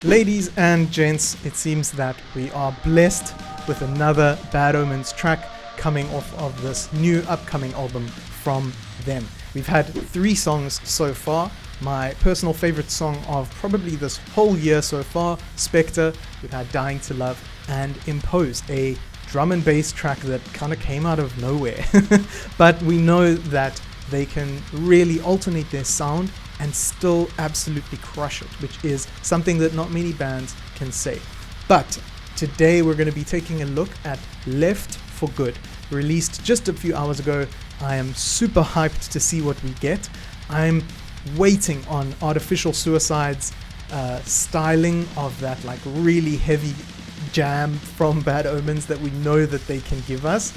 Ladies and gents, it seems that we are blessed with another Bad Omens track coming off of this new upcoming album from them. We've had 3 songs so far. My personal favorite song of probably this whole year so far, Specter. We've had Dying to Love and Imposed, a drum and bass track that kind of came out of nowhere. But we know that they can really alternate their sound and still absolutely crush it, which is something that not many bands can say. But today we're going to be taking a look at Left for Good, released just a few hours ago. I am super hyped to see what we get. I'm waiting on Artificial Suicide's styling of that like really heavy jam from Bad Omens that we know that they can give us.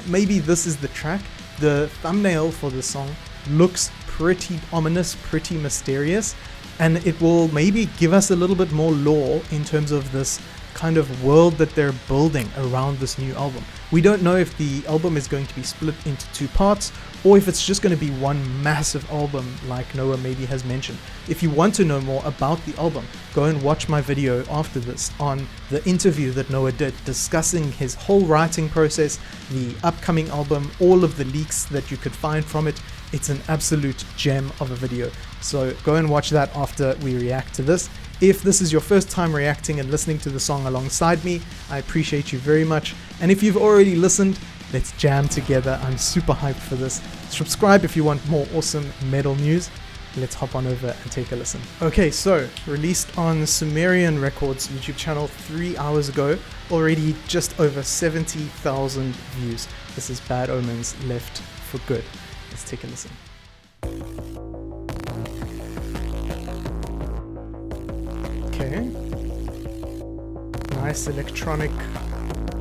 Maybe this is the track. The thumbnail for the song looks pretty ominous, pretty mysterious, and it will maybe give us a little bit more lore in terms of this kind of world that they're building around this new album. We don't know if the album is going to be split into 2 parts or if it's just going to be one massive album like Noah maybe has mentioned. If you want to know more about the album, go and watch my video after this on the interview that Noah did discussing his whole writing process, the upcoming album, all of the leaks that you could find from it. It's an absolute gem of a video. So go and watch that after we react to this. If this is your first time reacting and listening to the song alongside me, I appreciate you very much. And if you've already listened, let's jam together. I'm super hyped for this. Subscribe if you want more awesome metal news. Let's hop on over and take a listen. Okay, so released on Sumerian Records YouTube channel 3 hours ago, already just over 70,000 views. This is Bad Omens, Left for Good. Let's take a listen. Okay. Nice electronic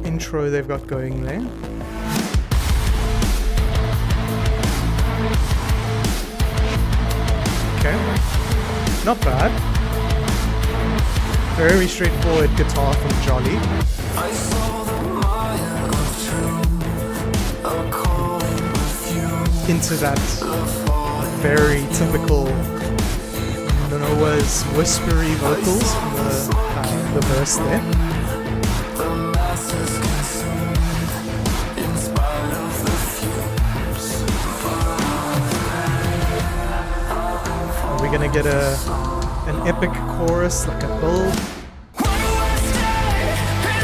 intro they've got going there. Okay. Not bad. Very straightforward guitar from Jolly. I saw the Maya of into that very typical Noah's whispery vocals in the verse there. Are we gonna get an epic chorus, like a build?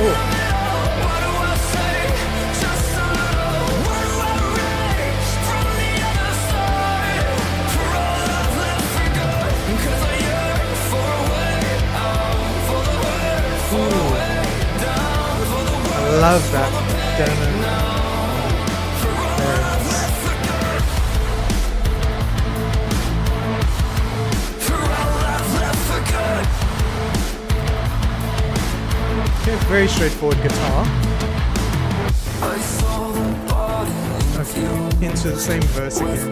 Oh. Love that. Okay, very straightforward guitar. Okay, into the same verse again.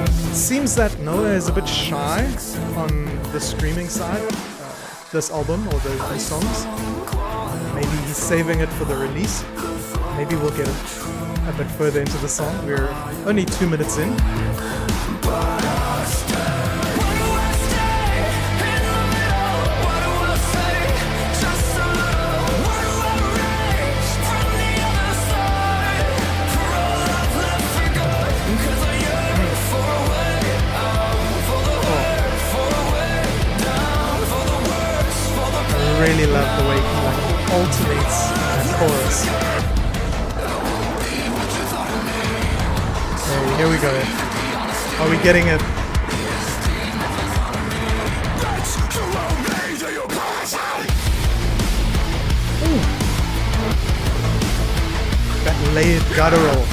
It seems that Noah is a bit shy on the screaming side of this album or these songs. Maybe he's saving it for the release. Maybe we'll get a bit further into the song. We're only 2 minutes in. I really love the way he alternates that chorus. Hey, here we go. Are we getting it? Ooh. That layered guttural.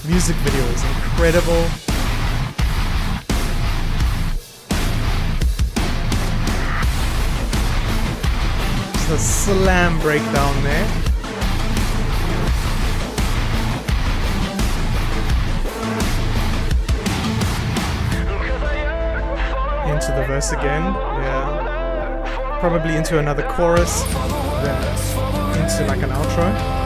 Music video is incredible. It's a slam breakdown there. Into the verse again, yeah. Probably into another chorus, then into like an outro.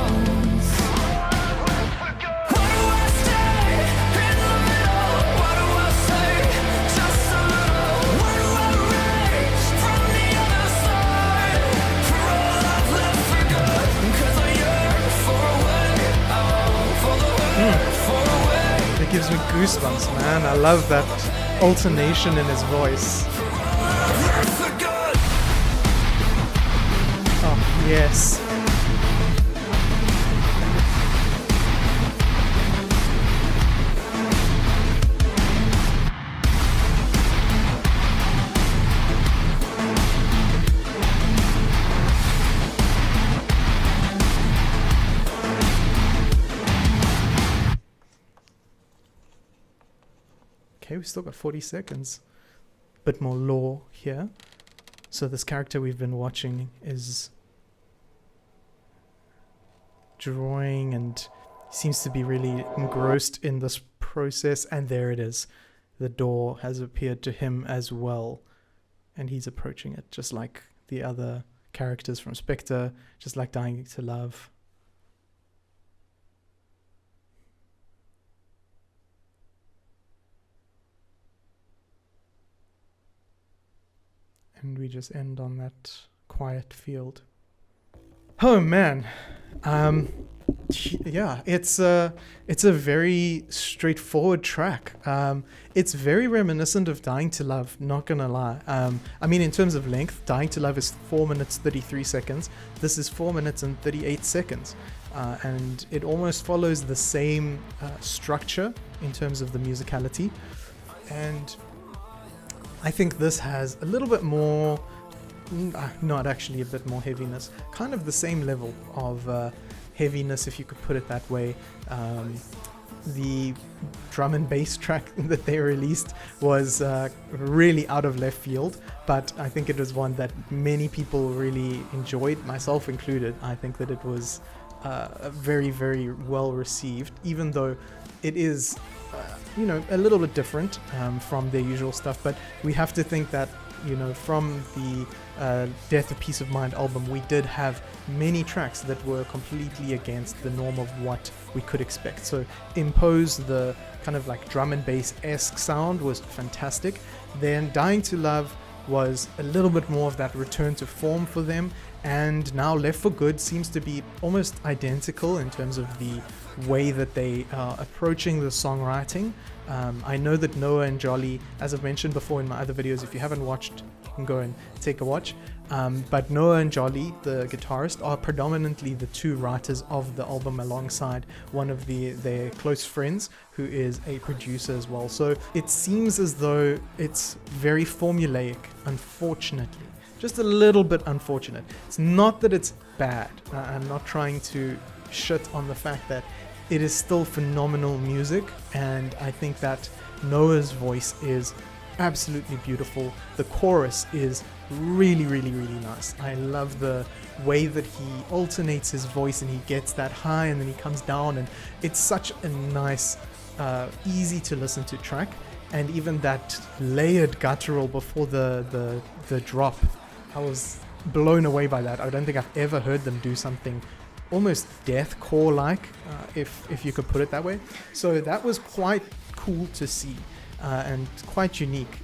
gives me goosebumps, man. I love that alternation in his voice. Oh, yes. Okay, we've still got 40 seconds. Bit more lore here. So this character we've been watching is drawing and seems to be really engrossed in this process. And there it is. The door has appeared to him as well. And he's approaching it just like the other characters from Specter, just like Dying to Love. And we just end on that quiet field. Oh man, yeah, it's a very straightforward track. It's very reminiscent of Dying to Love, not gonna lie. I mean, in terms of length, Dying to Love is 4 minutes 33 seconds. This is 4 minutes and 38 seconds, and it almost follows the same structure in terms of the musicality. And I think this has a little bit more, not actually a bit more heaviness, kind of the same level of heaviness, if you could put it that way. The drum and bass track that they released was really out of left field, but I think it was one that many people really enjoyed, myself included. I think that it was very, very well received, even though it is a little bit different from their usual stuff. But we have to think that, from the Death of Peace of Mind album, we did have many tracks that were completely against the norm of what we could expect. So Impose, the kind of like drum and bass-esque sound, was fantastic. Then Dying to Love was a little bit more of that return to form for them. And now Left for Good seems to be almost identical in terms of the way that they are approaching the songwriting. I know that Noah and Jolly, as I've mentioned before in my other videos, if you haven't watched, you can go and take a watch. But Noah and Jolly, the guitarist, are predominantly the two writers of the album, alongside one of their close friends who is a producer as well. So it seems as though it's very formulaic, unfortunately. Just a little bit unfortunate. It's not that it's bad. I'm not trying to shit on the fact that it is still phenomenal music, and I think that Noah's voice is absolutely beautiful. The chorus is really, really, really nice. I love the way that he alternates his voice, and he gets that high and then he comes down, and it's such a nice, easy to listen to track. And even that layered guttural before the drop, I was blown away by that. I don't think I've ever heard them do something almost deathcore-like, if you could put it that way. So that was quite cool to see, and quite unique.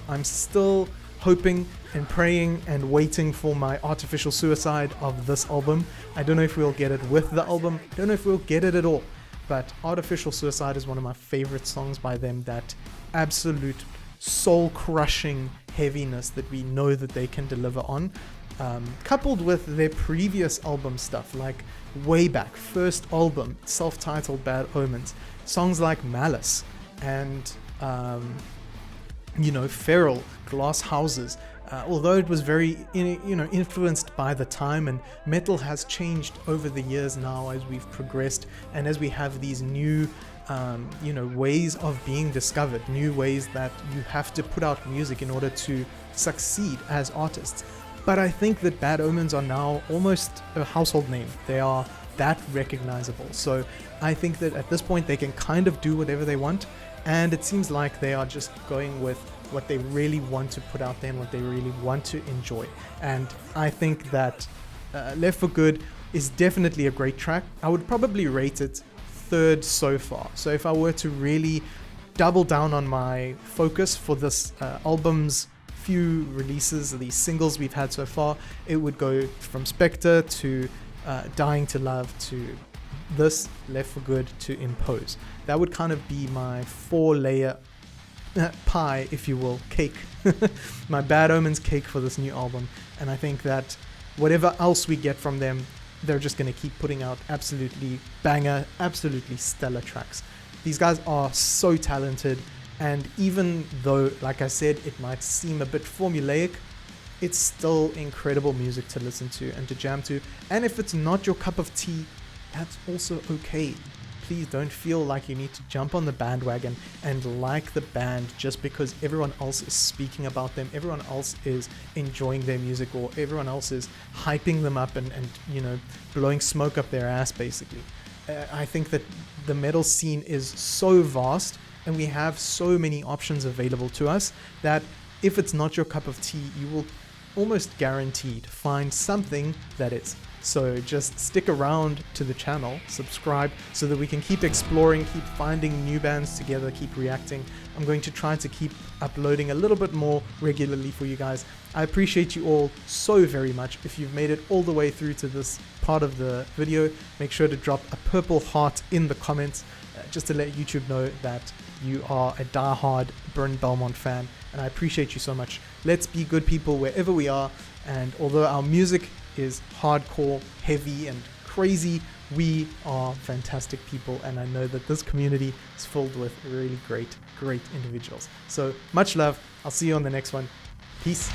I'm still hoping and praying and waiting for my Artificial Suicide of this album. I don't know if we'll get it with the album. I don't know if we'll get it at all. But Artificial Suicide is one of my favorite songs by them. That absolute soul-crushing heaviness that we know that they can deliver on. Coupled with their previous album stuff, like way back, first album, self-titled Bad Omens, songs like Malice and Feral, Glass Houses. Although it was very influenced by the time, and metal has changed over the years now as we've progressed, and as we have these new ways of being discovered, new ways that you have to put out music in order to succeed as artists. But I think that Bad Omens are now almost a household name. They are that recognizable. So I think that at this point they can kind of do whatever they want, and it seems like they are just going with what they really want to put out there and what they really want to enjoy. And I think that Left for Good is definitely a great track. I would probably rate it third so far. So if I were to really double down on my focus for this album's few releases, these singles we've had so far, it would go from Specter to Dying to Love to this Left for Good to Impose. That would kind of be my 4-layer pie, if you will, cake. My Bad Omens cake for this new album. And I think that whatever else we get from them, they're just going to keep putting out absolutely banger, absolutely stellar tracks. These guys are so talented, and even though, like I said, it might seem a bit formulaic, it's still incredible music to listen to and to jam to. And if it's not your cup of tea, that's also okay. Please don't feel like you need to jump on the bandwagon and like the band just because everyone else is speaking about them, everyone else is enjoying their music, or everyone else is hyping them up and you know, blowing smoke up their ass, basically. I think that the metal scene is so vast and we have so many options available to us that if it's not your cup of tea, you will almost guaranteed find something that is. So just stick around to the channel, subscribe, so that we can keep exploring, keep finding new bands together, keep reacting. I'm going to try to keep uploading a little bit more regularly for you guys. I appreciate you all so very much. If you've made it all the way through to this part of the video, make sure to drop a purple heart in the comments, just to let YouTube know that you are a die-hard Bryn Belmont fan, and I appreciate you so much. Let's be good people wherever we are, and although our music is hardcore, heavy, and crazy, we are fantastic people, and I know that this community is filled with really great individuals. So much love. I'll see you on the next one. Peace.